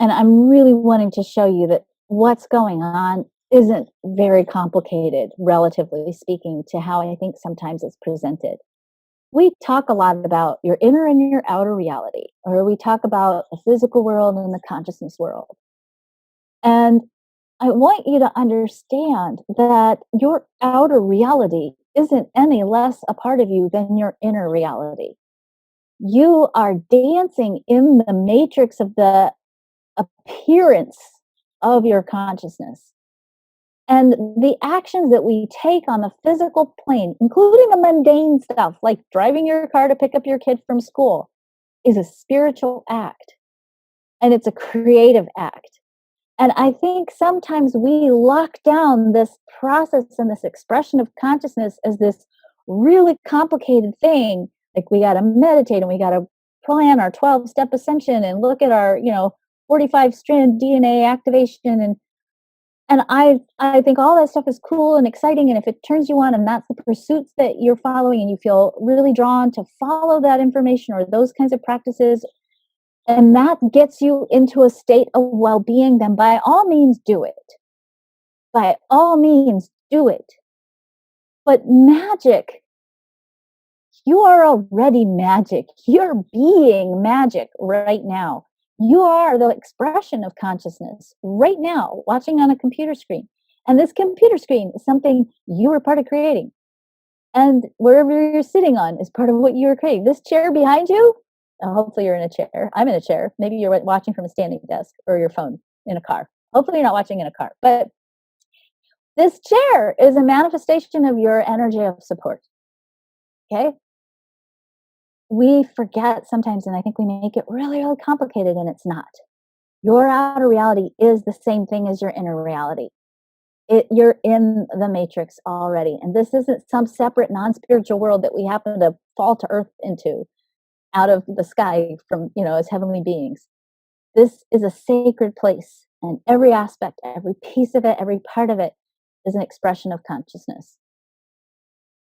And I'm really wanting to show you that what's going on isn't very complicated, relatively speaking, to how I think sometimes it's presented. We talk a lot about your inner and your outer reality, or we talk about the physical world and the consciousness world. And I want you to understand that your outer reality isn't any less a part of you than your inner reality. You are dancing in the matrix of the appearance of your consciousness. And the actions that we take on the physical plane, including the mundane stuff like driving your car to pick up your kid from school, is a spiritual act and it's a creative act. And I think sometimes we lock down this process and this expression of consciousness as this really complicated thing. Like we got to meditate and we got to plan our 12-step ascension and look at our, 45 strand DNA activation and I think all that stuff is cool and exciting, and if it turns you on and that's the pursuits that you're following and you feel really drawn to follow that information or those kinds of practices, and that gets you into a state of well-being, then by all means do it. By all means do it. But magic, you are already magic. You're being magic right now. You are the expression of consciousness right now, watching on a computer screen. And this computer screen is something you were part of creating. And wherever you're sitting on is part of what you were creating. This chair behind you, hopefully you're in a chair. I'm in a chair. Maybe you're watching from a standing desk or your phone in a car. Hopefully you're not watching in a car. But this chair is a manifestation of your energy of support. Okay? We forget sometimes, and I think we make it really, really complicated, and it's not. Your outer reality is the same thing as your inner reality. You're in the matrix already, and this isn't some separate non-spiritual world that we happen to fall to earth into out of the sky from, as heavenly beings. This is a sacred place, and every aspect, every piece of it, every part of it is an expression of consciousness.